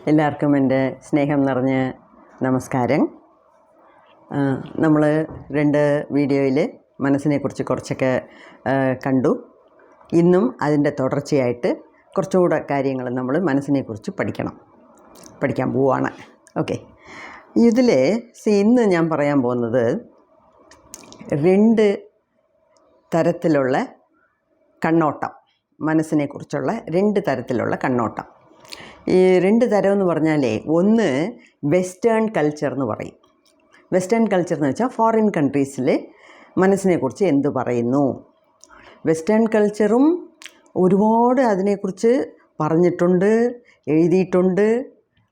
എല്ലാവർക്കും എൻ്റെ സ്നേഹം നിറഞ്ഞ നമസ്കാരം. നമ്മൾ 2 വീഡിയോയിൽ മനസ്സിനെക്കുറിച്ച് കുറച്ചൊക്കെ കണ്ടു. ഇന്നും അതിൻ്റെ തുടർച്ചയായിട്ട് കുറച്ചുകൂടെ കാര്യങ്ങൾ നമ്മൾ മനസ്സിനെക്കുറിച്ച് പഠിക്കാൻ പോവുകയാണ്. ഓക്കെ, ഇതിൽ ഇന്ന് ഞാൻ പറയാൻ പോകുന്നത് 2 തരത്തിലുള്ള കണ്ണോട്ടം, മനസ്സിനെക്കുറിച്ചുള്ള 2 തരത്തിലുള്ള കണ്ണോട്ടം. ഈ 2 തരം എന്ന് പറഞ്ഞാലേ, ഒന്ന് വെസ്റ്റേൺ കൾച്ചർ എന്ന് പറയും. വെസ്റ്റേൺ കൾച്ചർ എന്ന് വെച്ചാൽ ഫോറിൻ കൺട്രീസിൽ മനസ്സിനെക്കുറിച്ച് എന്ത് പറയുന്നു. വെസ്റ്റേൺ കൾച്ചറും ഒരുപാട് അതിനെക്കുറിച്ച് പറഞ്ഞിട്ടുണ്ട്, എഴുതിയിട്ടുണ്ട്,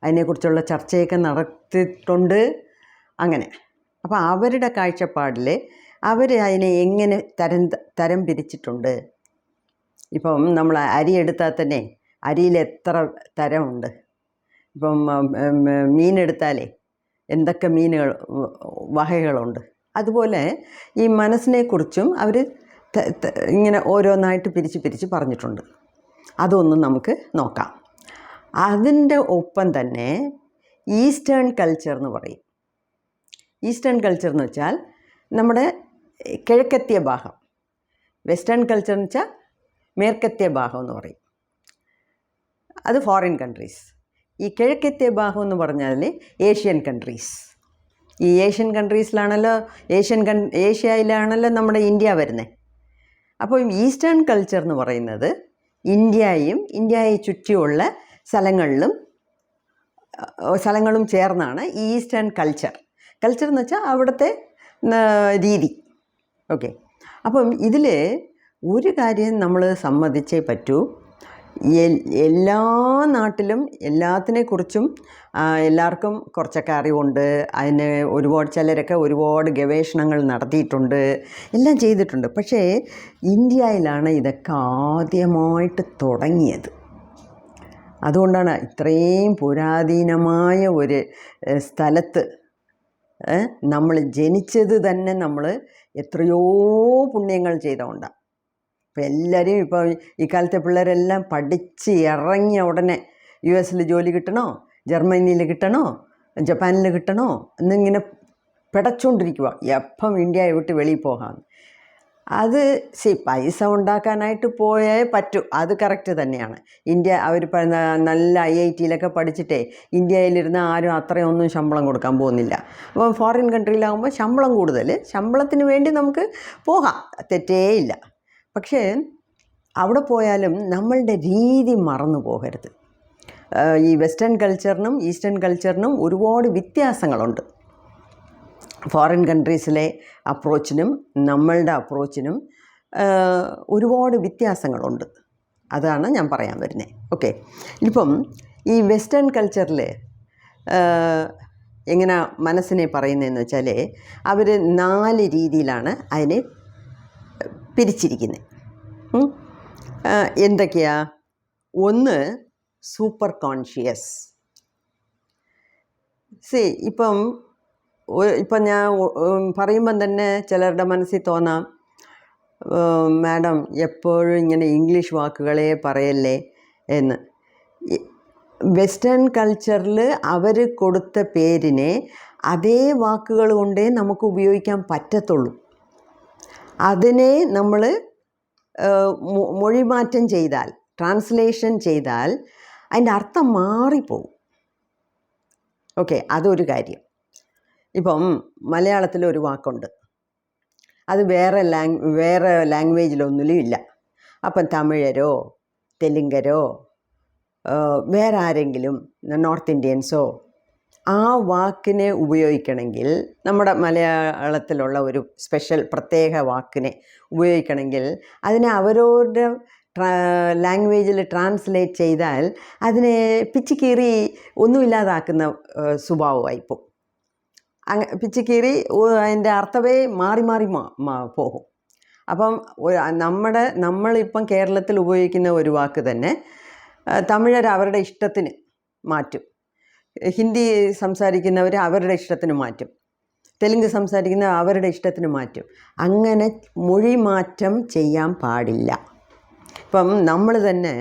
അതിനെക്കുറിച്ചുള്ള ചർച്ചയൊക്കെ നടത്തിയിട്ടുണ്ട്. അങ്ങനെ അപ്പോൾ അവരുടെ കാഴ്ചപ്പാടിൽ അവർ അതിനെ എങ്ങനെ തരം പിരിച്ചിട്ടുണ്ട്. ഇപ്പം നമ്മൾ അരി എടുത്താൽ തന്നെ അരിയിൽ എത്ര തരമുണ്ട്. ഇപ്പം മീനെടുത്താലേ എന്തൊക്കെ വകകളുണ്ട്. അതുപോലെ ഈ മനസ്സിനെക്കുറിച്ചും അവർ ഇങ്ങനെ ഓരോന്നായിട്ട് പിരിച്ച് പറഞ്ഞിട്ടുണ്ട്. അതൊന്നും നമുക്ക് നോക്കാം. അതിൻ്റെ ഒപ്പം തന്നെ ഈസ്റ്റേൺ കൾച്ചർ എന്ന് പറയും. ഈസ്റ്റേൺ കൾച്ചർ എന്ന് വെച്ചാൽ നമ്മുടെ കിഴക്കത്തിയ ഭാഗം. വെസ്റ്റേൺ കൾച്ചർ എന്ന് വെച്ചാൽ മേற்கத்திய ഭാഗം എന്ന് പറയും. അത് ഫോറിൻ കൺട്രീസ്. ഈ കിഴക്കത്തിയ ഭാഗം എന്ന് പറഞ്ഞാൽ ഏഷ്യൻ കൺട്രീസ്. ഈ ഏഷ്യൻ കൺട്രീസിലാണല്ലോ ഏഷ്യയിലാണല്ലോ നമ്മുടെ ഇന്ത്യ വരുന്നത്. അപ്പോൾ ഈസ്റ്റേൺ കൾച്ചർ എന്ന് പറയുന്നത് ഇന്ത്യയെ ചുറ്റിയുള്ള സ്ഥലങ്ങളും ചേർന്നാണ് ഈസ്റ്റേൺ കൾച്ചർ എന്ന് വെച്ചാൽ അവിടുത്തെ രീതി. ഓക്കെ, അപ്പം ഇതിൽ ഒരു കാര്യം നമ്മൾ സമ്മതിച്ചേ പറ്റൂ. എല്ലാ നാട്ടിലും എല്ലാത്തിനെക്കുറിച്ചും എല്ലാവർക്കും കുറച്ചൊക്കെ അറിവുണ്ട്. അതിന് ചിലരൊക്കെ ഒരുപാട് ഗവേഷണങ്ങൾ നടത്തിയിട്ടുണ്ട്, എല്ലാം ചെയ്തിട്ടുണ്ട്. പക്ഷേ ഇന്ത്യയിലാണ് ഇതൊക്കെ ആദ്യമായിട്ട് തുടങ്ങിയത്. അതുകൊണ്ടാണ് ഇത്രയും പുരാതനമായ ഒരു സ്ഥലത്ത് നമ്മൾ ജനിച്ചത് തന്നെ നമ്മൾ എത്രയോ പുണ്യങ്ങൾ ചെയ്തുകൊണ്ടാണ്. ഇപ്പോൾ എല്ലാവരും ഇപ്പോൾ ഈ കാലത്തെ പിള്ളേരെല്ലാം പഠിച്ച് ഇറങ്ങിയ ഉടനെ US ജോലി കിട്ടണോ, ജർമ്മനിയിൽ കിട്ടണോ, ജപ്പാനിൽ കിട്ടണോ എന്നിങ്ങനെ പിടച്ചുകൊണ്ടിരിക്കുക. എപ്പം ഇന്ത്യയെ വിട്ട് വെളിയിൽ പോകാം. അത് പൈസ ഉണ്ടാക്കാനായിട്ട് പോയേ പറ്റൂ, അത് കറക്റ്റ് തന്നെയാണ്. അവർ നല്ല IIT പഠിച്ചിട്ടേ ഇന്ത്യയിലിരുന്ന് ആരും അത്രയൊന്നും ശമ്പളം കൊടുക്കാൻ പോകുന്നില്ല. അപ്പം ഫോറിൻ കൺട്രിയിലാകുമ്പോൾ ശമ്പളം കൂടുതൽ, ശമ്പളത്തിന് വേണ്ടി നമുക്ക് പോകാം, തെറ്റേയില്ല. പക്ഷേ അവിടെ പോയാലും നമ്മളുടെ രീതി മറന്നു പോകരുത്. ഈ വെസ്റ്റേൺ കൾച്ചറിനും ഈസ്റ്റേൺ കൾച്ചറിനും ഒരുപാട് വ്യത്യാസങ്ങളുണ്ട്. ഫോറിൻ കൺട്രീസിലെ അപ്രോച്ചിനും നമ്മളുടെ അപ്രോച്ചിനും ഒരുപാട് വ്യത്യാസങ്ങളുണ്ട്. അതാണ് ഞാൻ പറയാൻ വരുന്നത്. ഓക്കെ, ഇപ്പം ഈ വെസ്റ്റേൺ കൾച്ചറിൽ എങ്ങനെ മനസ്സിനെ പറയുന്നതെന്ന് വെച്ചാൽ അവർ 4 രീതിയിലാണ് അതിനെ പിരിച്ചിരിക്കുന്നത്. എന്തൊക്കെയാ? ഒന്ന് സൂപ്പർ കോൺഷ്യസ്. ഇപ്പം ഞാൻ പറയുമ്പം തന്നെ ചിലരുടെ മനസ്സിൽ തോന്നാം, മാഡം എപ്പോഴും ഇങ്ങനെ ഇംഗ്ലീഷ് വാക്കുകളെ പറയല്ലേ എന്ന്. വെസ്റ്റേൺ കൾച്ചറിൽ അവർ കൊടുത്ത പേരിനെ അതേ വാക്കുകൾ കൊണ്ടേ നമുക്ക് ഉപയോഗിക്കാൻ പറ്റത്തുള്ളൂ. അതിനെ നമ്മൾ മൊഴിമാറ്റം ചെയ്താൽ, ട്രാൻസ്ലേഷൻ ചെയ്താൽ അതിൻ്റെ അർത്ഥം മാറിപ്പോവും. ഓക്കെ, അതൊരു കാര്യം. ഇപ്പം മലയാളത്തിലൊരു വാക്കുണ്ട്, അത് വേറെ ലാംഗ്വേജിലൊന്നിലും ഇല്ല. അപ്പം തമിഴരോ തെലുങ്കരോ വേറെ ആരെങ്കിലും നോർത്ത് ഇന്ത്യൻസോ ആ വാക്കിനെ ഉപയോഗിക്കണമെങ്കിൽ, നമ്മുടെ മലയാളത്തിലുള്ള ഒരു സ്പെഷ്യൽ പ്രത്യേക വാക്കിനെ ഉപയോഗിക്കണമെങ്കിൽ അതിനെ അവരവരുടെ ലാംഗ്വേജിൽ ട്രാൻസ്ലേറ്റ് ചെയ്താൽ അതിനെ പിച്ചിക്കീറി ഒന്നുമില്ലാതാക്കുന്ന സ്വഭാവമായിപ്പോൾ. പിച്ചിക്കീറി അതിൻ്റെ അർത്ഥമേ മാറി പോകും. അപ്പം നമ്മളിപ്പം കേരളത്തിൽ ഉപയോഗിക്കുന്ന ഒരു വാക്ക് തന്നെ തമിഴർ അവരുടെ ഇഷ്ടത്തിന് മാറ്റും, ഹിന്ദി സംസാരിക്കുന്നവർ അവരുടെ ഇഷ്ടത്തിന് മാറ്റും, തെലുങ്ക് സംസാരിക്കുന്നവർ അവരുടെ ഇഷ്ടത്തിന് മാറ്റും. അങ്ങനെ മൊഴി മാറ്റം ചെയ്യാൻ പാടില്ല. ഇപ്പം നമ്മൾ തന്നെ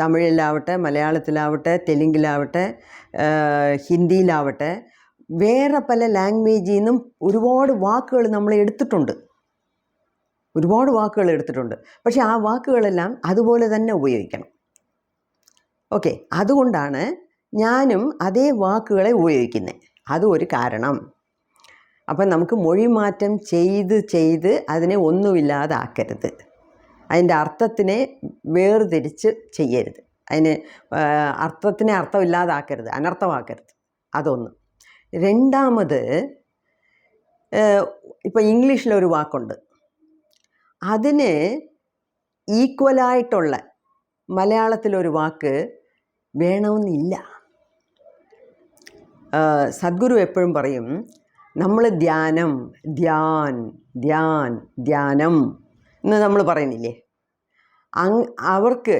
തമിഴിലാവട്ടെ, മലയാളത്തിലാവട്ടെ, തെലുങ്കിലാവട്ടെ, ഹിന്ദിയിലാവട്ടെ, വേറെ പല ലാംഗ്വേജിൽ നിന്നും ഒരുപാട് വാക്കുകൾ നമ്മൾ എടുത്തിട്ടുണ്ട്. ഒരുപാട് വാക്കുകൾ എടുത്തിട്ടുണ്ട്. പക്ഷേ ആ വാക്കുകളെല്ലാം അതുപോലെ തന്നെ ഉപയോഗിക്കണം. ഓക്കെ, അതുകൊണ്ടാണ് ഞാനും അതേ വാക്കുകളെ ഉപയോഗിക്കുന്നത്. അതും ഒരു കാരണം. അപ്പം നമുക്ക് മൊഴി മാറ്റം ചെയ്ത് അതിനെ ഒന്നുമില്ലാതാക്കരുത്. അതിൻ്റെ അർത്ഥത്തിനെ വേർതിരിച്ച് ചെയ്യരുത്. അതിന് അർത്ഥത്തിനെ അർത്ഥമില്ലാതാക്കരുത്, അനർത്ഥമാക്കരുത്. അതൊന്ന്. രണ്ടാമത്, ഇപ്പോൾ ഇംഗ്ലീഷിലൊരു വാക്കുണ്ട്, അതിന് ഈക്വലായിട്ടുള്ള മലയാളത്തിലൊരു വാക്ക് വേണമെന്നില്ല. സദ്ഗുരു എപ്പോഴും പറയും, നമ്മൾ ധ്യാനം എന്ന് നമ്മൾ പറയുന്നില്ലേ, അവർക്ക്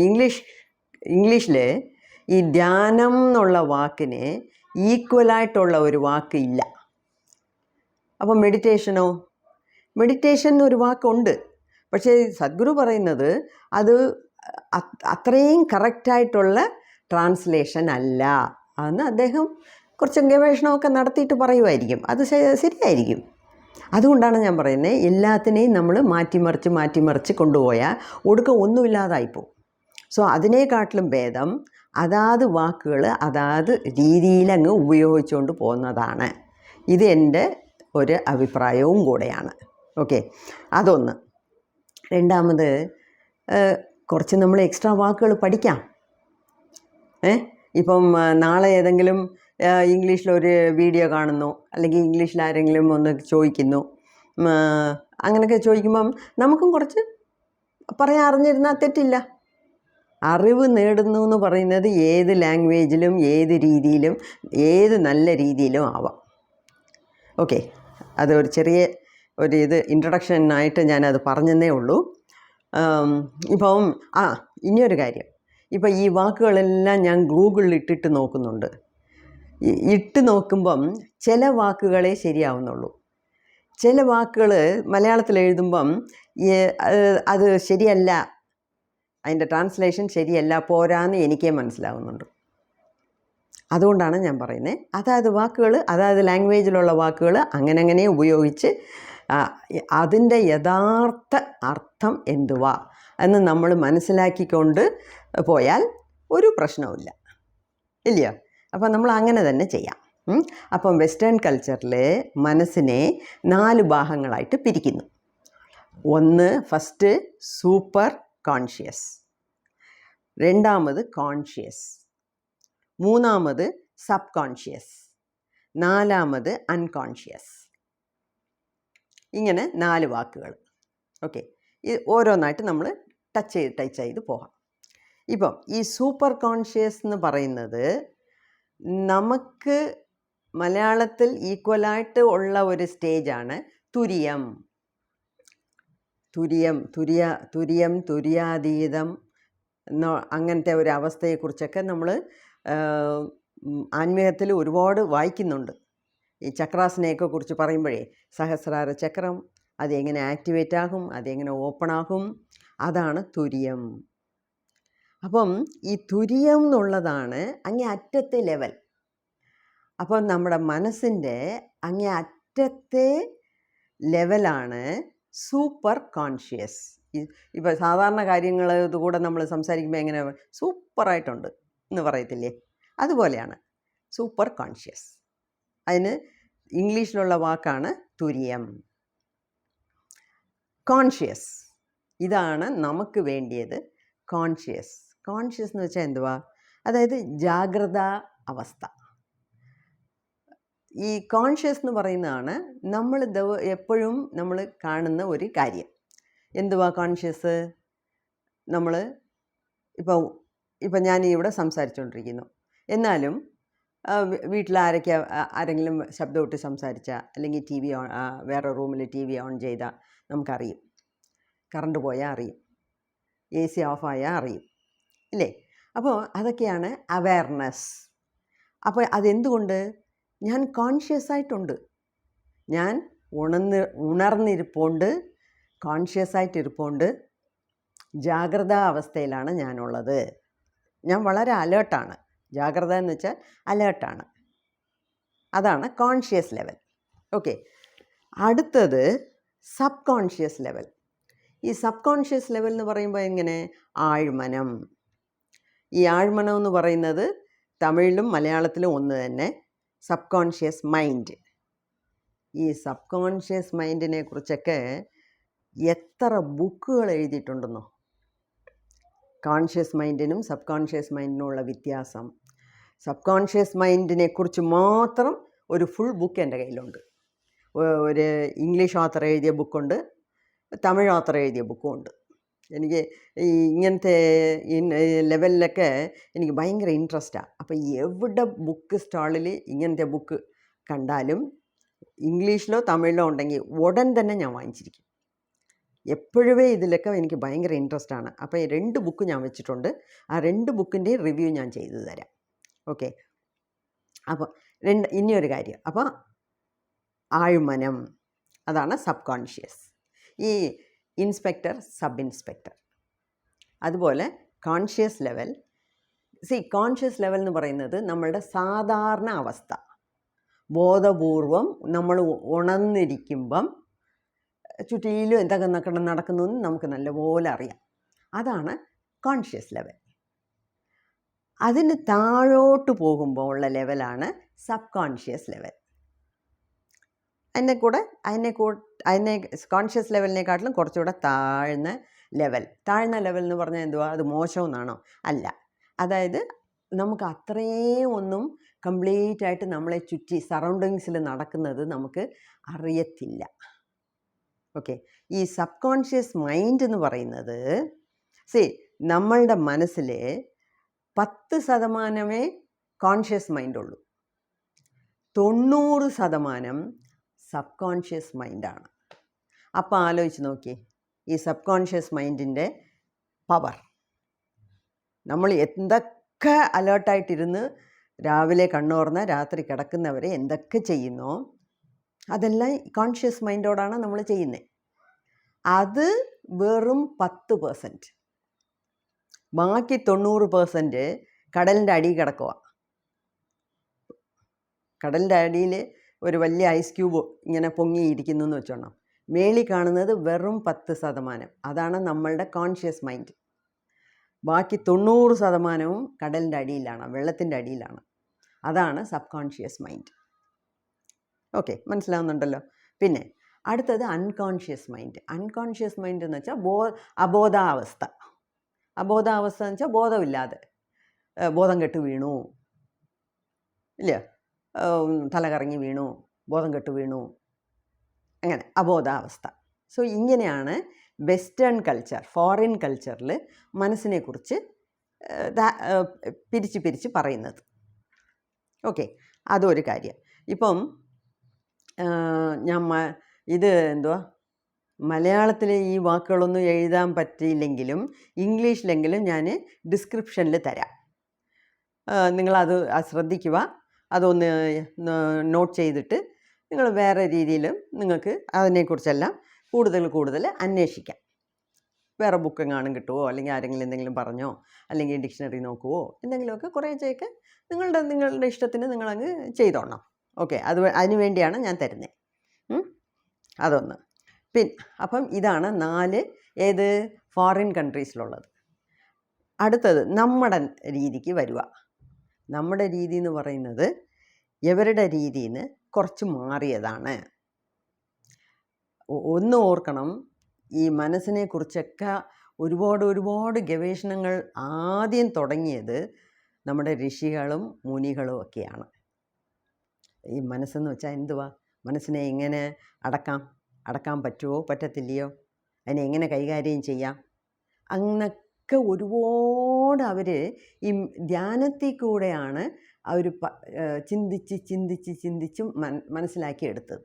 ഇംഗ്ലീഷിൽ ഈ ധ്യാനം എന്നുള്ള വാക്കിന് ഈക്വലായിട്ടുള്ള ഒരു വാക്ക് ഇല്ല. അപ്പോൾ മെഡിറ്റേഷൻ എന്നൊരു വാക്കുണ്ട്. പക്ഷേ സദ്ഗുരു പറയുന്നത് അത് അത്രയും കറക്റ്റായിട്ടുള്ള ട്രാൻസ്ലേഷൻ അല്ല എന്ന് അദ്ദേഹം കുറച്ച് ഗവേഷണമൊക്കെ നടത്തിയിട്ട് പറയുമായിരിക്കും. അത് ശരിയായിരിക്കും. അതുകൊണ്ടാണ് ഞാൻ പറയുന്നത്, എല്ലാത്തിനെയും നമ്മൾ മാറ്റിമറിച്ച് കൊണ്ടുപോയാൽ ഒടുക്കം ഒന്നുമില്ലാതായിപ്പോവും. സോ അതിനേക്കാട്ടിലും ഭേദം അതാത് വാക്കുകൾ അതാത് രീതിയിലങ്ങ് ഉപയോഗിച്ചുകൊണ്ട് പോകുന്നതാണ്. ഇത് എൻ്റെ ഒരു അഭിപ്രായവും കൂടെയാണ്. ഓക്കെ, അതൊന്ന്. രണ്ടാമത്, കുറച്ച് നമ്മൾ എക്സ്ട്രാ വാക്കുകൾ പഠിക്കാം. ഇപ്പം നാളെ ഏതെങ്കിലും ഇംഗ്ലീഷിലൊരു വീഡിയോ കാണുന്നു, അല്ലെങ്കിൽ ഇംഗ്ലീഷിൽ ആരെങ്കിലും ഒന്ന് ചോദിക്കുന്നു, അങ്ങനെയൊക്കെ ചോദിക്കുമ്പം നമുക്കും കുറച്ച് പറയാൻ അറിഞ്ഞിരുന്നാൽ തെറ്റില്ല. അറിവ് നേടുന്നു എന്ന് പറയുന്നത് ഏത് ലാംഗ്വേജിലും ഏത് രീതിയിലും ഏത് നല്ല രീതിയിലും ആവാം. ഓക്കെ, അതൊരു ചെറിയ ഇത് ഇൻട്രൊഡക്ഷനായിട്ട് ഞാനത് പറഞ്ഞതേ ഉള്ളൂ. ഇപ്പം ഇനിയൊരു കാര്യം, ഇപ്പം ഈ വാക്കുകളെല്ലാം ഞാൻ ഗൂഗിളിൽ ഇട്ടിട്ട് നോക്കുന്നുണ്ട്. ഇട്ട് നോക്കുമ്പം ചില വാക്കുകളെ ശരിയാവുന്നുള്ളൂ. ചില വാക്കുകൾ മലയാളത്തിൽ എഴുതുമ്പം അത് ശരിയല്ല, അതിൻ്റെ ട്രാൻസ്ലേഷൻ ശരിയല്ല, പോരാന്ന് എനിക്കേ മനസ്സിലാവുന്നുണ്ട്. അതുകൊണ്ടാണ് ഞാൻ പറയുന്നത്, അതായത് വാക്കുകൾ അതായത് ലാംഗ്വേജിലുള്ള വാക്കുകൾ അങ്ങനെ ഉപയോഗിച്ച് അതിൻ്റെ യഥാർത്ഥ അർത്ഥം എന്തുവാ എന്ന് നമ്മൾ മനസ്സിലാക്കിക്കൊണ്ട് പോയാൽ ഒരു പ്രശ്നവുമില്ല, ഇല്ലയോ? അപ്പം നമ്മൾ അങ്ങനെ തന്നെ ചെയ്യാം. അപ്പം വെസ്റ്റേൺ കൾച്ചറിൽ മനസ്സിനെ 4 ഭാഗങ്ങളായിട്ട് പിരിക്കുന്നു. ഒന്ന്, ഫസ്റ്റ് സൂപ്പർ കോൺഷ്യസ്, രണ്ടാമത് കോൺഷ്യസ്, മൂന്നാമത് സബ് കോൺഷ്യസ്, നാലാമത് അൺകോൺഷ്യസ്. ഇങ്ങനെ 4 വാക്കുകൾ. ഓക്കെ, ഇത് ഓരോന്നായിട്ട് നമ്മൾ ടച്ച് ചെയ്ത് പോകാം. ഇപ്പം ഈ സൂപ്പർ കോൺഷ്യസ് എന്ന് പറയുന്നത് നമുക്ക് മലയാളത്തിൽ ഈക്വലായിട്ട് ഉള്ള ഒരു സ്റ്റേജാണ് തുരിയം, തുര്യാതീതം അങ്ങനത്തെ ഒരു അവസ്ഥയെക്കുറിച്ചൊക്കെ നമ്മൾ ആത്മീയത്തിൽ ഒരുപാട് വായിക്കുന്നുണ്ട്. ഈ ചക്രാസിനെയൊക്കെ കുറിച്ച് പറയുമ്പോഴേ സഹസ്രാര ചക്രം അതെങ്ങനെ ആക്ടിവേറ്റ് ആകും, അതെങ്ങനെ ഓപ്പൺ ആകും, അതാണ് തുര്യം. അപ്പം ഈ തുര്യം എന്നുള്ളതാണ് അങ്ങേ അറ്റത്തെ ലെവൽ. അപ്പം നമ്മുടെ മനസ്സിൻ്റെ അങ്ങേ അറ്റത്തെ ലെവലാണ് സൂപ്പർ കോൺഷ്യസ്. ഇപ്പോൾ സാധാരണ കാര്യങ്ങൾ ഇതുകൂടെ നമ്മൾ സംസാരിക്കുമ്പോൾ എങ്ങനെ സൂപ്പറായിട്ടുണ്ട് എന്ന് പറയത്തില്ലേ, അതുപോലെയാണ് സൂപ്പർ കോൺഷ്യസ്. അതിന് ഇംഗ്ലീഷിലുള്ള വാക്കാണ് തുര്യം. കോൺഷ്യസ്, ഇതാണ് നമുക്ക് വേണ്ടിയത്. കോൺഷ്യസ് എന്ന് വെച്ചാൽ എന്തുവാ? അതായത് ജാഗ്രത അവസ്ഥ. ഈ കോൺഷ്യസ് എന്ന് പറയുന്നതാണ് നമ്മൾ എപ്പോഴും നമ്മൾ കാണുന്ന ഒരു കാര്യം. എന്തുവാ കോൺഷ്യസ്? നമ്മൾ ഇപ്പം ഞാൻ ഇവിടെ സംസാരിച്ചുകൊണ്ടിരിക്കുന്നു, എന്നാലും വീട്ടിൽ ആരെങ്കിലും ശബ്ദമിട്ട് സംസാരിച്ചാൽ, അല്ലെങ്കിൽ TV ഓൺ, വേറെ റൂമിൽ TV ഓൺ ചെയ്താൽ നമുക്കറിയും. കറണ്ട് പോയാൽ അറിയും, AC ഓഫായാൽ അറിയും, ഇല്ലേ? അപ്പോൾ അതൊക്കെയാണ് അവെയർനെസ്. അപ്പോൾ അതെന്തുകൊണ്ട്? ഞാൻ കോൺഷ്യസ് ആയിട്ടുണ്ട്, ഞാൻ ഉണർന്നിരിപ്പുണ്ട്, കോൺഷ്യസ് ആയിട്ടിരിപ്പുണ്ട്, ജാഗ്രതാ അവസ്ഥയിലാണ് ഞാനുള്ളത്. ഞാൻ വളരെ അലേർട്ടാണ്. ജാഗ്രത എന്ന് വെച്ചാൽ അലേർട്ടാണ്. അതാണ് കോൺഷ്യസ് ലെവൽ. ഓക്കെ. അടുത്തത് സബ് കോൺഷ്യസ് ലെവൽ. ഈ സബ് കോൺഷ്യസ് ലെവൽ എന്ന് പറയുമ്പോൾ എങ്ങനെ? ആഴ്മനം. ഈ ആഴ്മനം എന്ന് പറയുന്നത് തമിഴിലും മലയാളത്തിലും ഒന്ന് തന്നെ, സബ് കോൺഷ്യസ് മൈൻഡ്. ഈ സബ് കോൺഷ്യസ് മൈൻഡിനെ കുറിച്ചൊക്കെ എത്ര ബുക്കുകൾ എഴുതിയിട്ടുണ്ടെന്നോ. കോൺഷ്യസ് മൈൻഡിനും സബ് കോൺഷ്യസ് മൈൻഡിനുമുള്ള വ്യത്യാസം. സബ് കോൺഷ്യസ് മൈൻഡിനെ കുറിച്ച് മാത്രം ഒരു ഫുൾ ബുക്ക് എൻ്റെ കയ്യിലുണ്ട്. ഒരു ഇംഗ്ലീഷ് ഓത്തർ എഴുതിയ ബുക്കുണ്ട്, തമിഴ് ഓത്തർ എഴുതിയ ബുക്കും ഉണ്ട്. എനിക്ക് ഈ ഇങ്ങനത്തെ ലെവലിലൊക്കെ എനിക്ക് ഭയങ്കര ഇൻട്രസ്റ്റാണ്. അപ്പോൾ എവിടെ ബുക്ക് സ്റ്റാളിൽ ഇങ്ങനത്തെ ബുക്ക് കണ്ടാലും ഇംഗ്ലീഷിലോ തമിഴിലോ ഉണ്ടെങ്കിൽ ഉടൻ തന്നെ ഞാൻ വാങ്ങിച്ചിരിക്കും. എപ്പോഴേ ഇതിലൊക്കെ എനിക്ക് ഭയങ്കര ഇൻട്രസ്റ്റാണ്. അപ്പോൾ ഈ 2 ബുക്ക് ഞാൻ വെച്ചിട്ടുണ്ട്. ആ 2 ബുക്കിൻ്റെയും റിവ്യൂ ഞാൻ ചെയ്തു തരാം. ഓക്കെ. അപ്പോൾ ഇനിയൊരു കാര്യം. അപ്പോൾ ആഴ്മനം, അതാണ് സബ് കോൺഷ്യസ്. ഈ ഇൻസ്പെക്ടർ, സബ് ഇൻസ്പെക്ടർ. അതുപോലെ കോൺഷ്യസ് ലെവൽ. കോൺഷ്യസ് ലെവൽ എന്ന് പറയുന്നത് നമ്മളുടെ സാധാരണ അവസ്ഥ. ബോധപൂർവം നമ്മൾ ഉണർന്നിരിക്കുമ്പം ചുറ്റിലും എന്തൊക്കെ നടക്കുന്നു എന്ന് നമുക്ക് നല്ലപോലെ അറിയാം. അതാണ് കോൺഷ്യസ് ലെവൽ. അതിന് താഴോട്ട് പോകുമ്പോൾ ഉള്ള ലെവലാണ് സബ് കോൺഷ്യസ് ലെവൽ. അതിനെ കോൺഷ്യസ് ലെവലിനെക്കാട്ടിലും കുറച്ചുകൂടെ താഴ്ന്ന ലെവൽ. താഴ്ന്ന ലെവൽ എന്ന് പറഞ്ഞാൽ എന്തുവാ? അത് മോശമെന്നാണോ? അല്ല. അതായത് നമുക്ക് അത്രയും ഒന്നും കംപ്ലീറ്റ് ആയിട്ട് നമ്മളെ ചുറ്റി സറൗണ്ടിങ്സിൽ നടക്കുന്നത് നമുക്ക് അറിയത്തില്ല. ഓക്കെ. ഈ സബ് കോൺഷ്യസ് മൈൻഡ് എന്ന് പറയുന്നത് നമ്മളുടെ മനസ്സിൽ 10% കോൺഷ്യസ് മൈൻഡുള്ളൂ, 90% സബ് കോൺഷ്യസ് മൈൻഡാണ്. അപ്പോൾ ആലോചിച്ച് നോക്കിയേ ഈ സബ് കോൺഷ്യസ് മൈൻഡിൻ്റെ പവർ. നമ്മൾ എന്തൊക്കെ അലേർട്ടായിട്ടിരുന്ന് രാവിലെ കണ്ണുറന്ന് രാത്രി കിടക്കുന്നവരെ എന്തൊക്കെ ചെയ്യുന്നോ അതെല്ലാം കോൺഷ്യസ് മൈൻഡോടാണ് നമ്മൾ ചെയ്യുന്നത്. അത് വെറും 10%. ബാക്കി 90% കടലിൻ്റെ അടിയിൽ കിടക്കുക. കടലിൻ്റെ അടിയിൽ ഒരു വലിയ ഐസ് ക്യൂബ് ഇങ്ങനെ പൊങ്ങിയിരിക്കുന്നു എന്ന് വെച്ചോണം. മേളിൽ കാണുന്നത് വെറും 10%. അതാണ് നമ്മളുടെ കോൺഷ്യസ് മൈൻഡ്. ബാക്കി 90%വും കടലിൻ്റെ അടിയിലാണ്, വെള്ളത്തിൻ്റെ അടിയിലാണ്. അതാണ് സബ് കോൺഷ്യസ് മൈൻഡ്. ഓക്കെ, മനസ്സിലാവുന്നുണ്ടല്ലോ. പിന്നെ അടുത്തത് അൺകോൺഷ്യസ് മൈൻഡ്. അൺകോൺഷ്യസ് മൈൻഡ് എന്ന് വെച്ചാൽ അബോധാവസ്ഥ. അബോധാവസ്ഥ എന്ന് വെച്ചാൽ ബോധമില്ലാതെ, ബോധം കെട്ട് വീണു, ഇല്ല, തല കറങ്ങി വീണു, ബോധം കെട്ട് വീണു, അങ്ങനെ അബോധാവസ്ഥ. ഇങ്ങനെയാണ് വെസ്റ്റേൺ കൾച്ചർ, ഫോറിൻ കൾച്ചറിൽ മനസ്സിനെക്കുറിച്ച് പിരിച്ച് പറയുന്നത്. ഓക്കെ, അതൊരു കാര്യം. ഇപ്പം ഇത് എന്തുവാ, മലയാളത്തിൽ ഈ വാക്കുകളൊന്നും എഴുതാൻ പറ്റിയില്ലെങ്കിലും ഇംഗ്ലീഷിലെങ്കിലും ഞാൻ ഡിസ്ക്രിപ്ഷനിൽ തരാം. നിങ്ങളത് ശ്രദ്ധിക്കുക. അതൊന്ന് നോട്ട് ചെയ്തിട്ട് നിങ്ങൾ വേറെ രീതിയിലും നിങ്ങൾക്ക് അതിനെക്കുറിച്ചെല്ലാം കൂടുതൽ അന്വേഷിക്കാം. വേറെ ബുക്ക് കാണും കിട്ടുമോ, അല്ലെങ്കിൽ ആരെങ്കിലും എന്തെങ്കിലും പറഞ്ഞോ, അല്ലെങ്കിൽ ഡിക്ഷണറി നോക്കുവോ, എന്തെങ്കിലുമൊക്കെ കുറേശ്ശെയൊക്കെ നിങ്ങളുടെ ഇഷ്ടത്തിന് നിങ്ങളങ്ങ് ചെയ്തോണം. ഓക്കെ, അതിന് വേണ്ടിയാണ് ഞാൻ തരുന്നത്. അതൊന്ന്. അപ്പം ഇതാണ് 4 ഏത് ഫോറിൻ കൺട്രീസിലുള്ളത്. അടുത്തത് നമ്മുടെ രീതിക്ക് വരിക. നമ്മുടെ രീതി എന്ന് പറയുന്നത് ഇവരുടെ രീതിയിൽ നിന്ന് കുറച്ച് മാറിയതാണ്. ഒന്ന് ഓർക്കണം, ഈ മനസ്സിനെക്കുറിച്ചൊക്കെ ഒരുപാട് ഗവേഷണങ്ങൾ ആദ്യം തുടങ്ങിയത് നമ്മുടെ ഋഷികളും മുനികളും ഒക്കെയാണ്. ഈ മനസ്സെന്ന് വെച്ചാൽ എന്തുവാ? മനസ്സിനെ എങ്ങനെ അടക്കാൻ പറ്റുമോ പറ്റത്തില്ലയോ, അതിനെ എങ്ങനെ കൈകാര്യം ചെയ്യാം, അങ്ങനൊക്കെ ഒരുപാട് അവർ ഈ ധ്യാനത്തിൽ കൂടെയാണ് അവർ ചിന്തിച്ച് മനസ്സിലാക്കിയെടുത്തത്.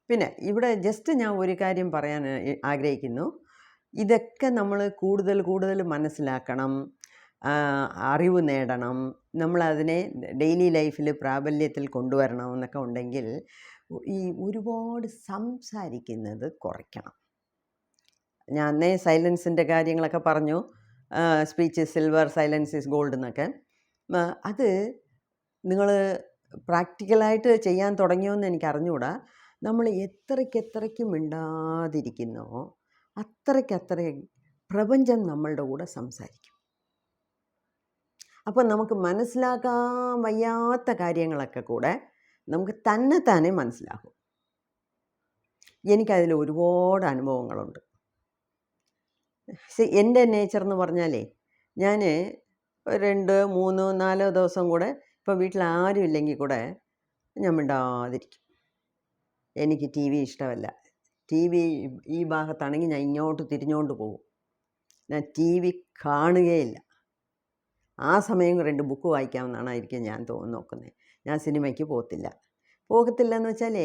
പിന്നെ ഇവിടെ ജസ്റ്റ് ഞാൻ ഒരു കാര്യം പറയാൻ ആഗ്രഹിക്കുന്നു. ഇതൊക്കെ നമ്മൾ കൂടുതൽ മനസ്സിലാക്കണം, അറിവ് നേടണം, നമ്മളതിനെ ഡെയിലി ലൈഫിൽ പ്രാബല്യത്തിൽ കൊണ്ടുവരണം എന്നൊക്കെ ഉണ്ടെങ്കിൽ ഈ ഒരുപാട് സംസാരിക്കുന്നത് കുറയ്ക്കണം. ഞാൻ അന്നേ സൈലൻസിൻ്റെ കാര്യങ്ങളൊക്കെ പറഞ്ഞു. Speech silver, silence is gold എന്നൊക്കെ. അത് നിങ്ങൾ പ്രാക്ടിക്കലായിട്ട് ചെയ്യാൻ തുടങ്ങിയോന്ന് എനിക്ക് അറിഞ്ഞുകൂടാ. നമ്മൾ എത്രയ്ക്ക് മിണ്ടാതിരിക്കുന്നോ അത്രയ്ക്ക് പ്രപഞ്ചം നമ്മളുടെ കൂടെ സംസാരിക്കും. അപ്പോൾ നമുക്ക് മനസ്സിലാക്കാൻ വയ്യാത്ത കാര്യങ്ങളൊക്കെ കൂടെ നമുക്ക് തന്നെ മനസ്സിലാകും. എനിക്കതിൽ ഒരുപാട് അനുഭവങ്ങളുണ്ട്. എൻ്റെ നേച്ചർ എന്ന് പറഞ്ഞാലേ, ഞാൻ 2, 3, 4 ദിവസം കൂടെ ഇപ്പോൾ വീട്ടിൽ ആരും ഇല്ലെങ്കിൽ കൂടെ ഞാൻ മിണ്ടാതിരിക്കും. എനിക്ക് ടി വി ഇഷ്ടമല്ല. ടി വി ഈ ഭാഗത്താണെങ്കിൽ ഞാൻ ഇങ്ങോട്ട് തിരിഞ്ഞുകൊണ്ട് പോകും. ഞാൻ ടി വി കാണുകയില്ല. ആ സമയം 2 ബുക്ക് വായിക്കാമെന്നായിരിക്കും ഞാൻ നോക്കുന്നത്. ഞാൻ സിനിമയ്ക്ക് പോകത്തില്ല എന്ന് വെച്ചാൽ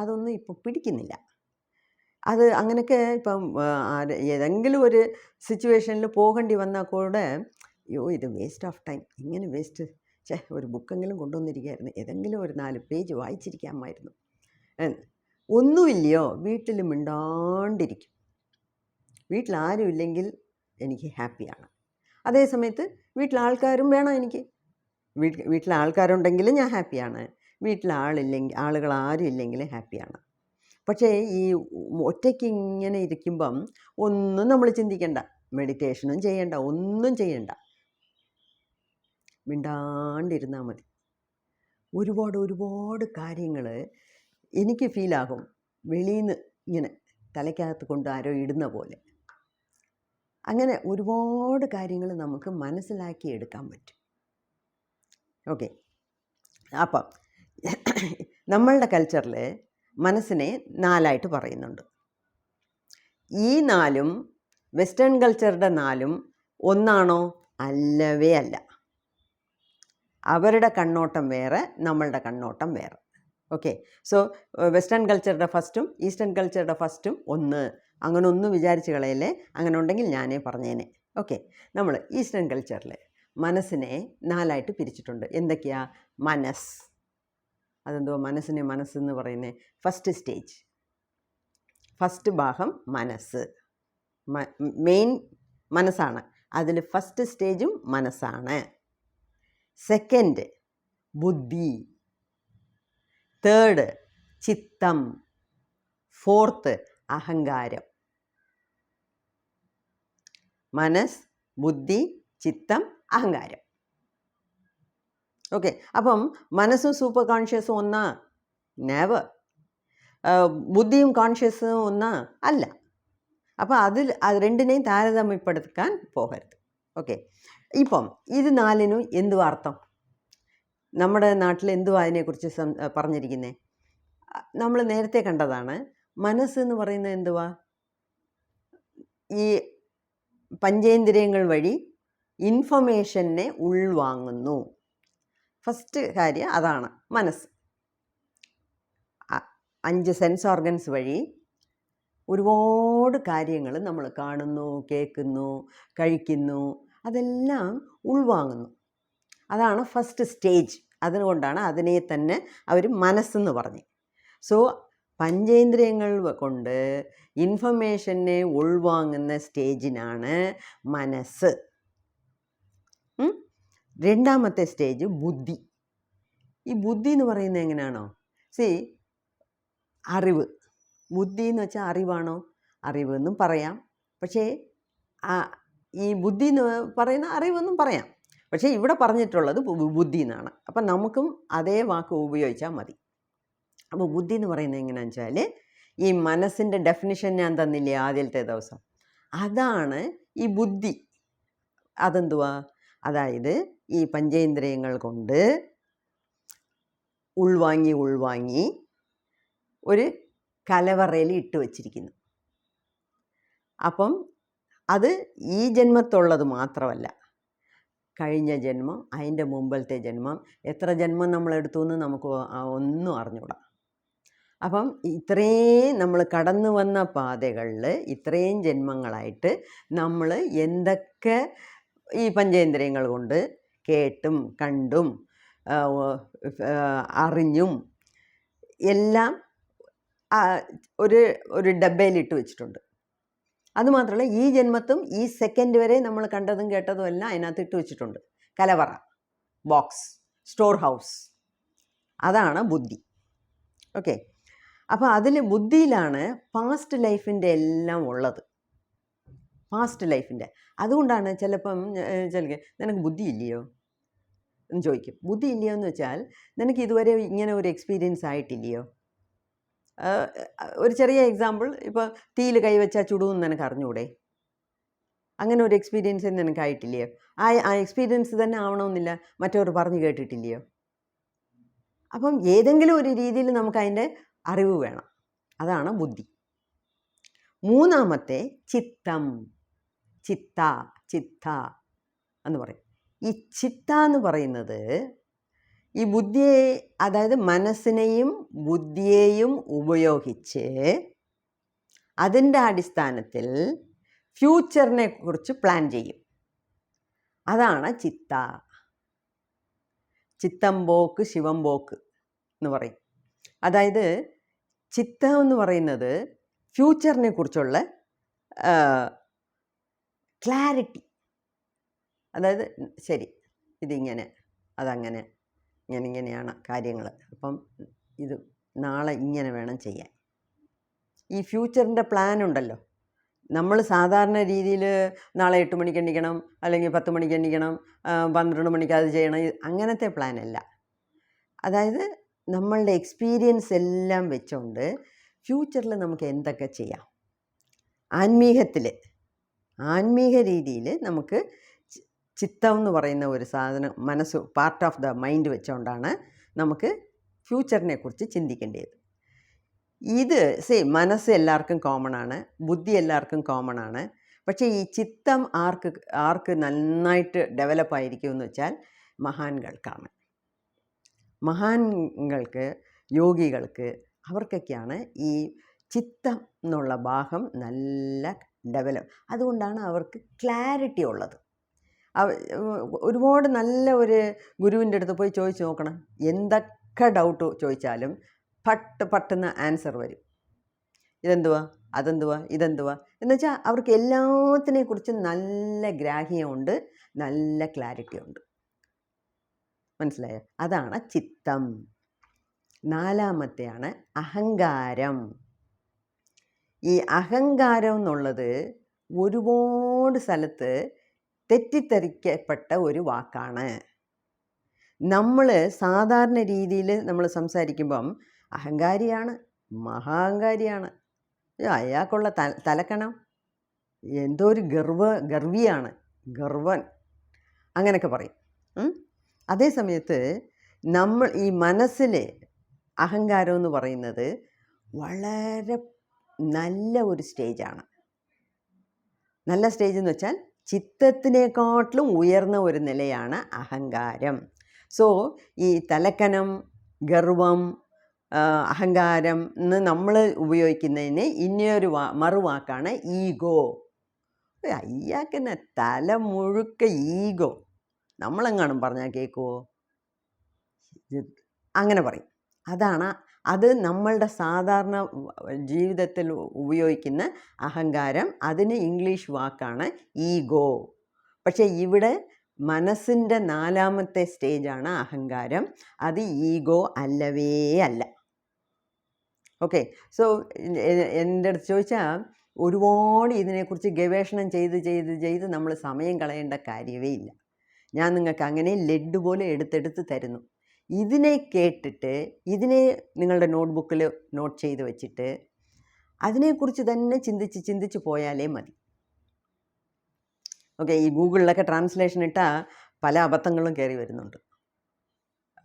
അതൊന്നും ഇപ്പോൾ പിടിക്കുന്നില്ല. അത് അങ്ങനെയൊക്കെ ഇപ്പം ഏതെങ്കിലും ഒരു സിറ്റുവേഷനിൽ പോകേണ്ടി വന്നാൽ കൂടെ അയ്യോ ഇത് വേസ്റ്റ് ഓഫ് ടൈം, ഇങ്ങനെ വേസ്റ്റ്, ഒരു ബുക്കെങ്കിലും കൊണ്ടുവന്നിരിക്കുകയായിരുന്നു, ഏതെങ്കിലും ഒരു 4 പേജ് വായിച്ചിരിക്കാമായിരുന്നു. ഒന്നുമില്ലയോ, വീട്ടിൽ മിണ്ടാണ്ടിരിക്കും. വീട്ടിലാരും ഇല്ലെങ്കിൽ എനിക്ക് ഹാപ്പിയാണ്. അതേ സമയത്ത് വീട്ടിൽ ആൾക്കാരും വേണം എനിക്ക്. വീട്ടിൽ ആൾക്കാരുണ്ടെങ്കിൽ ഞാൻ ഹാപ്പിയാണ്. വീട്ടിൽ ആളുകൾ ആരും ഇല്ലെങ്കിൽ ഹാപ്പിയാണ്. പക്ഷേ ഈ ഒറ്റയ്ക്ക് ഇങ്ങനെ ഇരിക്കുമ്പം ഒന്നും നമ്മൾ ചിന്തിക്കണ്ട, മെഡിറ്റേഷനും ചെയ്യണ്ട, ഒന്നും ചെയ്യണ്ട, മിണ്ടാണ്ടിരുന്നാൽ മതി. ഒരുപാട് കാര്യങ്ങൾ എനിക്ക് ഫീലാകും. വെളിയിൽ നിന്ന് ഇങ്ങനെ തലയ്ക്കകത്ത് കൊണ്ട് ആരോ ഇടുന്ന പോലെ. അങ്ങനെ ഒരുപാട് കാര്യങ്ങൾ നമുക്ക് മനസ്സിലാക്കി എടുക്കാൻ പറ്റും. ഓക്കെ. അപ്പം നമ്മളുടെ കൾച്ചറിൽ മനസ്സിനെ 4ആയിട്ട് പറയുന്നുണ്ട്. ഈ 4ഉം വെസ്റ്റേൺ കൾച്ചറുടെ 4ഉം ഒന്നാണോ? അല്ലവേ അല്ല. അവരുടെ കണ്ണോട്ടം വേറെ, നമ്മളുടെ കണ്ണോട്ടം വേറെ. ഓക്കെ. സോ വെസ്റ്റേൺ കൾച്ചറുടെ ഫസ്റ്റും ഈസ്റ്റേൺ കൾച്ചറുടെ ഫസ്റ്റും ഒന്ന്. അങ്ങനെ ഒന്നും വിചാരിച്ച് കളയല്ലേ. അങ്ങനെ ഉണ്ടെങ്കിൽ ഞാനേ പറഞ്ഞേനെ. ഓക്കെ. നമ്മൾ ഈസ്റ്റേൺ കൾച്ചറിൽ മനസ്സിനെ 4ആയിട്ട് പിരിച്ചിട്ടുണ്ട്. എന്തൊക്കെയാ? മനസ്സ്. അതെന്തോ മനസ്സിനെ മനസ്സെന്ന് പറയുന്നത്? ഫസ്റ്റ് സ്റ്റേജ്, ഫസ്റ്റ് ഭാഗം മനസ്സ്. മെയിൻ മനസ്സാണ്. അതിൽ ഫസ്റ്റ് സ്റ്റേജും മനസ്സാണ്. സെക്കൻഡ് ബുദ്ധി, തേർഡ് ചിത്തം, ഫോർത്ത് അഹങ്കാരം. മനസ്സ്, ബുദ്ധി, ചിത്തം, അഹങ്കാരം. ഓക്കെ. അപ്പം മനസ്സും സൂപ്പർ കോൺഷ്യസും ഒന്നാ? നെവർ. ബുദ്ധിയും കോൺഷ്യസും ഒന്നാ? അല്ല. അപ്പോൾ അത് രണ്ടിനെയും താരതമ്യപ്പെടുത്താൻ പോകരുത്. ഓക്കെ. ഇപ്പം ഇത് 4നും എന്തുവാ അർത്ഥം? നമ്മുടെ നാട്ടിൽ എന്തുവാ അതിനെക്കുറിച്ച് പറഞ്ഞിരിക്കുന്നത്? നമ്മൾ നേരത്തെ കണ്ടതാണ്. മനസ്സെന്ന് പറയുന്നത് എന്തുവാ? ഈ പഞ്ചേന്ദ്രിയങ്ങൾ വഴി ഇൻഫർമേഷനെ ഉൾവാങ്ങുന്നു. ഫസ്റ്റ് കാര്യം അതാണ് മനസ്സ്. 5 സെൻസ് ഓർഗൻസ് വഴി ഒരുപാട് കാര്യങ്ങൾ നമ്മൾ കാണുന്നു, കേൾക്കുന്നു, കഴിക്കുന്നു, അതെല്ലാം ഉൾവാങ്ങുന്നു. അതാണ് ഫസ്റ്റ് സ്റ്റേജ്. അതുകൊണ്ടാണ് അതിനെ തന്നെ അവർ മനസ്സെന്ന് പറഞ്ഞു. സോ പഞ്ചേന്ദ്രിയങ്ങൾ കൊണ്ട് ഇൻഫർമേഷനെ ഉൾവാങ്ങുന്ന സ്റ്റേജിനാണ് മനസ്സ്. രണ്ടാമത്തെ സ്റ്റേജ് ബുദ്ധി. ഈ ബുദ്ധി എന്ന് പറയുന്നത് എങ്ങനെയാണോ? അറിവ്. ബുദ്ധി എന്ന് വെച്ചാൽ അറിവാണോ? അറിവ് എന്നും പറയാം. പക്ഷേ ഈ ബുദ്ധി എന്ന് പറയുന്ന അറിവെന്നും പറയാം. പക്ഷേ ഇവിടെ പറഞ്ഞിട്ടുള്ളത് ബുദ്ധി എന്നാണ്. അപ്പം നമുക്കും അതേ വാക്ക് ഉപയോഗിച്ചാൽ മതി. അപ്പോൾ ബുദ്ധി എന്ന് പറയുന്നത് എങ്ങനെയാണെന്ന് വെച്ചാൽ, ഈ മനസ്സിൻ്റെ ഡെഫിനിഷൻ ഞാൻ തന്നില്ലേ ആദ്യത്തെ ദിവസം, അതാണ് ഈ ബുദ്ധി. അതെന്തുവാ? അതായത് ഈ പഞ്ചേന്ദ്രിയങ്ങൾ കൊണ്ട് ഉൾവാങ്ങി ഒരു കലവറയിൽ ഇട്ട് വച്ചിരിക്കുന്നു. അപ്പം അത് ഈ ജന്മത്തുള്ളത് മാത്രമല്ല, കഴിഞ്ഞ ജന്മം, അതിൻ്റെ മുമ്പത്തെ ജന്മം, എത്ര ജന്മം നമ്മളെടുത്തു എന്ന് നമുക്ക് ഒന്നും അറിഞ്ഞൂടാ. അപ്പം ഇത്രയും നമ്മൾ കടന്നു വന്ന പാതകളിൽ ഇത്രയും ജന്മങ്ങളായിട്ട് നമ്മൾ എന്തൊക്കെ ഈ പഞ്ചേന്ദ്രിയങ്ങൾ കൊണ്ട് കേട്ടും കണ്ടും അറിഞ്ഞും എല്ലാം ഒരു ഡബ്ബയിലിട്ട് വെച്ചിട്ടുണ്ട്. അതുമാത്രമല്ല ഈ ജന്മത്തും ഈ സെക്കൻഡ് വരെ നമ്മൾ കണ്ടതും കേട്ടതും എല്ലാം അതിനകത്ത് ഇട്ട് വെച്ചിട്ടുണ്ട്. കലവറ, ബോക്സ്, സ്റ്റോർ ഹൗസ്, അതാണ് ബുദ്ധി. ഓക്കെ, അപ്പോൾ അതിൽ ബുദ്ധിയിലാണ് പാസ്റ്റ് ലൈഫിൻ്റെ എല്ലാം ഉള്ളത്, പാസ്റ്റ് ലൈഫിൻ്റെ. അതുകൊണ്ടാണ് ചിലപ്പം നിനക്ക് ബുദ്ധിയില്ലയോ എന്ന് ചോദിക്കും. ബുദ്ധി ഇല്ലയോ എന്ന് വെച്ചാൽ നിനക്ക് ഇതുവരെ ഇങ്ങനെ ഒരു എക്സ്പീരിയൻസ് ആയിട്ടില്ലയോ? ഒരു ചെറിയ എക്സാമ്പിൾ, ഇപ്പോൾ തീയിൽ കൈവച്ചാൽ ചുടുമെന്ന് നിനക്ക് അറിഞ്ഞൂടെ? അങ്ങനെ ഒരു എക്സ്പീരിയൻസ് നിനക്കായിട്ടില്ലയോ? ആ എക്സ്പീരിയൻസ് തന്നെ ആവണമെന്നില്ല, മറ്റവർ പറഞ്ഞു കേട്ടിട്ടില്ലയോ? അപ്പം ഏതെങ്കിലും ഒരു രീതിയിൽ നമുക്കതിൻ്റെ അറിവ് വേണം, അതാണ് ബുദ്ധി. മൂന്നാമത്തെ ചിത്തം, ചിത്ത എന്ന് പറയും. ഈ ചിത്ത എന്ന് പറയുന്നത് ഈ ബുദ്ധിയെ, അതായത് മനസ്സിനെയും ബുദ്ധിയെയും ഉപയോഗിച്ച് അതിൻ്റെ അടിസ്ഥാനത്തിൽ ഫ്യൂച്ചറിനെ കുറിച്ച് പ്ലാൻ ചെയ്യും. അതാണ് ചിത്ത. ചിത്തംപോക്ക് ശിവംപോക്ക് എന്ന് പറയും. അതായത് ചിത്തം എന്ന് പറയുന്നത് ഫ്യൂച്ചറിനെ കുറിച്ചുള്ള ക്ലാരിറ്റി. അതായത് ശരി, ഇതിങ്ങനെ, അതങ്ങനെ, ഇങ്ങനെയാണ് കാര്യങ്ങൾ, അപ്പം ഇത് നാളെ ഇങ്ങനെ വേണം ചെയ്യാൻ. ഈ ഫ്യൂച്ചറിൻ്റെ പ്ലാൻ ഉണ്ടല്ലോ. നമ്മൾ സാധാരണ രീതിയിൽ നാളെ 8 മണിക്ക് എണ്ണിക്കണം, അല്ലെങ്കിൽ 10 മണിക്ക് എണ്ണിക്കണം, 12 മണിക്ക് അത് ചെയ്യണം, അങ്ങനത്തെ പ്ലാനല്ല. അതായത് നമ്മളുടെ എക്സ്പീരിയൻസ് എല്ലാം വെച്ചുകൊണ്ട് ഫ്യൂച്ചറിൽ നമുക്ക് എന്തൊക്കെ ചെയ്യാം. ആത്മീക രീതിയിൽ നമുക്ക് ചിത്തം എന്ന് പറയുന്ന ഒരു സാധനം, മനസ്സ് പാർട്ട് ഓഫ് ദ മൈൻഡ് വെച്ചുകൊണ്ടാണ് നമുക്ക് ഫ്യൂച്ചറിനെ കുറിച്ച് ചിന്തിക്കേണ്ടത്. ഇത് മനസ്സ് എല്ലാവർക്കും കോമൺ ആണ്, ബുദ്ധി എല്ലാവർക്കും കോമൺ ആണ്. പക്ഷേ ഈ ചിത്തം ആർക്ക് നന്നായിട്ട് ഡെവലപ്പായിരിക്കും എന്ന് വെച്ചാൽ മഹാന്കൾക്കാണ്. മഹാന്കൾക്ക്, യോഗികൾക്ക്, അവർക്കൊക്കെയാണ് ഈ ചിത്തം എന്നുള്ള ഭാഗം നല്ല അതുകൊണ്ടാണ് അവർക്ക് ക്ലാരിറ്റി ഉള്ളത്. ഒരുപാട് നല്ല ഒരു ഗുരുവിൻ്റെ അടുത്ത് പോയി ചോദിച്ചു നോക്കണം, എന്തൊക്കെ ഡൗട്ട് ചോദിച്ചാലും പട്ടെന്ന് ആൻസർ വരും. ഇതെന്തുവാ, അതെന്തുവാ, ഇതെന്തുവാ എന്ന് വെച്ചാൽ അവർക്ക് എല്ലാത്തിനെക്കുറിച്ചും നല്ല ഗ്രാഹ്യമുണ്ട്, നല്ല ക്ലാരിറ്റി ഉണ്ട്. മനസ്സിലായോ? അതാണ് ചിത്തം. നാലാമത്തെയാണ് അഹങ്കാരം. ഈ അഹങ്കാരം എന്നുള്ളത് ഒരുപാട് സ്ഥലത്ത് തെറ്റിദ്ധരിക്കപ്പെട്ട ഒരു വാക്കാണ്. നമ്മൾ സാധാരണ രീതിയിൽ നമ്മൾ സംസാരിക്കുമ്പം അഹങ്കാരിയാണ്, മഹാഹങ്കാരിയാണ്, അയാൾക്കുള്ള തലക്കണം, എന്തോ ഒരു ഗർവിയാണ്, ഗർവൻ, അങ്ങനെയൊക്കെ പറയും. അതേ സമയത്ത് നമ്മൾ ഈ മനസ്സിലെ അഹങ്കാരം എന്ന് പറയുന്നത് വളരെ നല്ല ഒരു സ്റ്റേജാണ്. നല്ല സ്റ്റേജ് എന്ന് വെച്ചാൽ ചിത്തത്തിനേക്കാട്ടിലും ഉയർന്ന ഒരു നിലയാണ് അഹങ്കാരം. സോ ഈ തലക്കനം, ഗർവം, അഹങ്കാരം എന്ന് നമ്മൾ ഉപയോഗിക്കുന്നതിന് ഇനിയൊരു മറുവാക്കാണ് ഈഗോ. അയ്യാക്കെന്നെ തല മുഴുക്ക ഈഗോ, നമ്മളെങ്ങാനും പറഞ്ഞാൽ കേൾക്കുമോ? അങ്ങനെ പറയും. അത് നമ്മളുടെ സാധാരണ ജീവിതത്തിൽ ഉപയോഗിക്കുന്ന അഹങ്കാരം. അതിന് ഇംഗ്ലീഷ് വാക്കാണ് ഈഗോ. പക്ഷേ ഇവിടെ മനസ്സിൻ്റെ നാലാമത്തെ സ്റ്റേജാണ് അഹങ്കാരം. അത് ഈഗോ അല്ലവേ അല്ല. ഓക്കെ, സോ എൻ്റെ അടുത്ത് ചോദിച്ചാൽ ഒരുപാട് ഇതിനെക്കുറിച്ച് ഗവേഷണം ചെയ്ത് നമ്മൾ സമയം കളയേണ്ട കാര്യമേ ഇല്ല. ഞാൻ നിങ്ങൾക്ക് അങ്ങനെ ലഡ് പോലെ എടുത്തെടുത്ത് തരുന്നു. ഇതിനെ കേട്ടിട്ട് ഇതിനെ നിങ്ങളുടെ നോട്ട്ബുക്കിൽ നോട്ട് ചെയ്ത് വെച്ചിട്ട് അതിനെക്കുറിച്ച് തന്നെ ചിന്തിച്ച് പോയാലേ മതി. ഓക്കെ, ഈ ഗൂഗിളിലൊക്കെ ട്രാൻസ്ലേഷൻ ഇട്ടാൽ പല അബദ്ധങ്ങളും കയറി വരുന്നുണ്ട്.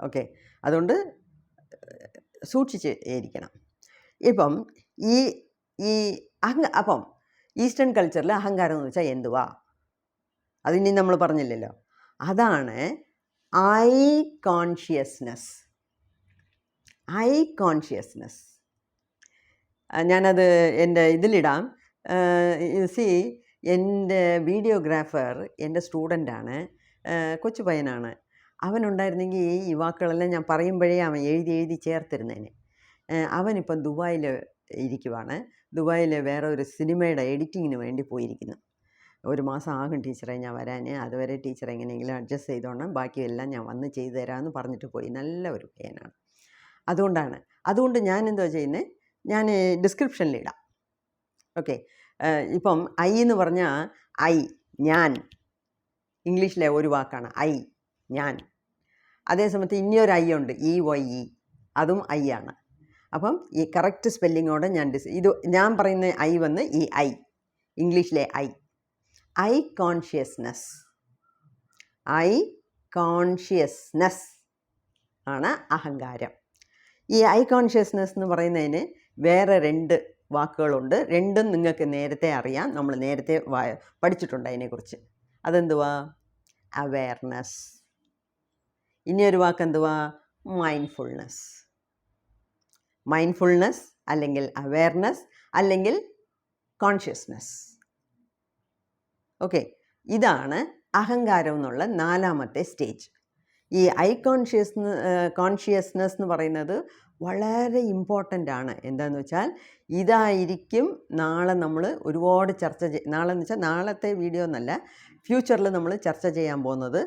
ഓക്കെ, അതുകൊണ്ട് സൂക്ഷിച്ച് ഇരിക്കണം. ഇപ്പം അപ്പം ഈസ്റ്റേൺ കൾച്ചറിൽ അഹങ്കാരം എന്ന് വെച്ചാൽ എന്തുവാ, അതിനി നമ്മൾ പറഞ്ഞില്ലല്ലോ. അതാണ് ഐ കോൺഷ്യസ്നെസ്. ഞാനത് എൻ്റെ ഇതിലിടാം. എൻ്റെ വീഡിയോഗ്രാഫർ എൻ്റെ സ്റ്റുഡൻ്റാണ്, കൊച്ചു പയ്യനാണ്. അവനുണ്ടായിരുന്നെങ്കിൽ ഈ വാക്കുകളെല്ലാം ഞാൻ പറയുമ്പോഴേ അവൻ എഴുതി ചേർത്തിരുന്നേനെ. അവനിപ്പം ദുബായിൽ ഇരിക്കുവാണ്. ദുബായിൽ വേറെ ഒരു സിനിമയുടെ എഡിറ്റിങ്ങിന് വേണ്ടി പോയിരിക്കുന്നു. 1 മാസം ആകും ടീച്ചറെ ഞാൻ വരാൻ, അതുവരെ ടീച്ചർ എങ്ങനെയെങ്കിലും അഡ്ജസ്റ്റ് ചെയ്തോണം, ബാക്കിയെല്ലാം ഞാൻ വന്ന് ചെയ്തു തരാമെന്ന് പറഞ്ഞിട്ട് പോയി. നല്ല ഒരു പയ്യനാണ്. അതുകൊണ്ട് ഞാൻ എന്തുവാ ചെയ്യുന്നത്, ഞാൻ ഡിസ്ക്രിപ്ഷനിലിടാം. ഓക്കെ. ഇപ്പം ഐ എന്ന് പറഞ്ഞാൽ ഐ, ഞാൻ, ഇംഗ്ലീഷിലെ ഒരു വാക്കാണ് ഐ, ഞാൻ. അതേസമയത്ത് ഇനിയൊരു ഐ ഉണ്ട്, EYE, അതും ഐ ആണ്. അപ്പം ഈ കറക്റ്റ് സ്പെല്ലിങ്ങോടെ ഇത് ഞാൻ പറയുന്ന ഐ വന്ന് ഈ ഐ, ഇംഗ്ലീഷിലെ ഐ കോൺഷ്യസ്നെസ്, ഐ കോൺഷ്യസ്നെസ് ആണ് അഹങ്കാരം. ഈ ഐ കോൺഷ്യസ്നെസ് എന്ന് പറയുന്നതിന് വേറെ 2 വാക്കുകളുണ്ട്. രണ്ടും നിങ്ങൾക്ക് നേരത്തെ അറിയാം, നമ്മൾ നേരത്തെ പഠിച്ചിട്ടുണ്ട് അതിനെക്കുറിച്ച്. അതെന്തുവാ? അവെയർനെസ്. ഇനിയൊരു വാക്ക് എന്തുവാ? മൈൻഡ്ഫുൾനെസ്. മൈൻഡ്ഫുൾനെസ് അല്ലെങ്കിൽ അവെയർനെസ് അല്ലെങ്കിൽ കോൺഷ്യസ്നെസ്. ഓക്കെ, ഇതാണ് അഹങ്കാരം എന്നുള്ള 4ാമത്തെ സ്റ്റേജ്. ഈ ഐ കോൺഷ്യസ്നെസ് എന്ന് പറയുന്നത് വളരെ ഇമ്പോർട്ടൻ്റ് ആണ്. എന്താണെന്ന് വെച്ചാൽ ഇതായിരിക്കും നാളെ നമ്മൾ ഒരുപാട് നാളെ എന്ന് വെച്ചാൽ നാളത്തെ വീഡിയോ എന്നല്ല, ഫ്യൂച്ചറിൽ നമ്മൾ ചർച്ച ചെയ്യാൻ പോകുന്നത്.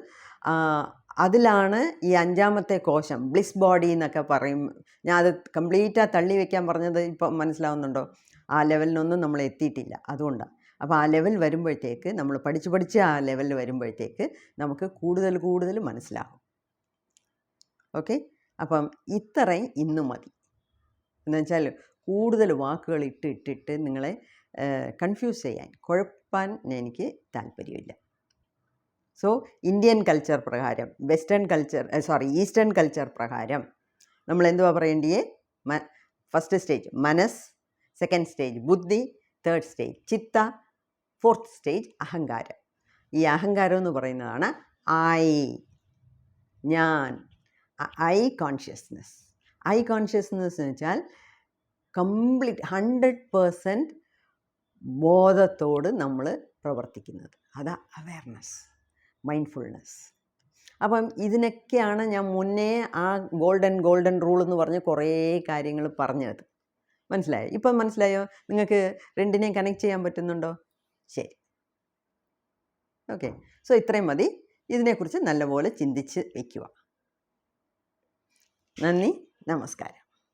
അതിലാണ് ഈ 5ാമത്തെ കോശം, ബ്ലിസ് ബോഡി എന്നൊക്കെ പറയും. ഞാൻ അത് കംപ്ലീറ്റായി തള്ളി വയ്ക്കാൻ പറഞ്ഞത് ഇപ്പം മനസ്സിലാവുന്നുണ്ടോ? ആ ലെവലിനൊന്നും നമ്മൾ എത്തിയിട്ടില്ല, അതുകൊണ്ടാണ്. അപ്പോൾ ആ ലെവൽ വരുമ്പോഴത്തേക്ക്, നമ്മൾ പഠിച്ച് ആ ലെവലിൽ വരുമ്പോഴത്തേക്ക് നമുക്ക് കൂടുതൽ മനസ്സിലാകും. ഓക്കെ, അപ്പം ഇത്രയും ഇന്ന് മതി. എന്നുവെച്ചാൽ കൂടുതൽ വാക്കുകൾ ഇട്ടിട്ട് നിങ്ങളെ കൺഫ്യൂസ് ചെയ്യാൻ, കുഴപ്പാൻ എനിക്ക് താല്പര്യമില്ല. സോ ഇന്ത്യൻ കൾച്ചർ പ്രകാരം, ഈസ്റ്റേൺ കൾച്ചർ പ്രകാരം നമ്മൾ എന്തുവാ പറയേണ്ടിയേ? ഫസ്റ്റ് സ്റ്റേജ് മനസ്, സെക്കൻഡ് സ്റ്റേജ് ബുദ്ധി, തേർഡ് സ്റ്റേജ് ചിത്ത, ഫോർത്ത് സ്റ്റേജ് അഹങ്കാരം. ഈ അഹങ്കാരം എന്ന് പറയുന്നതാണ് ഐ, ഞാൻ, ഐ കോൺഷ്യസ്നെസ്. ഐ കോൺഷ്യസ്നെസ് എന്ന് വെച്ചാൽ കംപ്ലീറ്റ് 100% ബോധത്തോട് നമ്മൾ പ്രവർത്തിക്കുന്നത്. അതാ അവെയർനെസ്, മൈൻഡ്ഫുൾനെസ്. അപ്പം ഇതിനൊക്കെയാണ് ഞാൻ മുന്നേ ആ ഗോൾഡൻ റൂൾ എന്ന് പറഞ്ഞ് കുറേ കാര്യങ്ങൾ പറഞ്ഞത്. മനസ്സിലായോ? ഇപ്പം മനസ്സിലായോ? നിങ്ങൾക്ക് 2നെയും കണക്ട് ചെയ്യാൻ പറ്റുന്നുണ്ടോ? ശരി, ഓക്കെ. സോ ഇത്രയും മതി. ഇതിനെക്കുറിച്ച് നല്ലപോലെ ചിന്തിച്ച് വയ്ക്കുക. നന്ദി, നമസ്കാരം.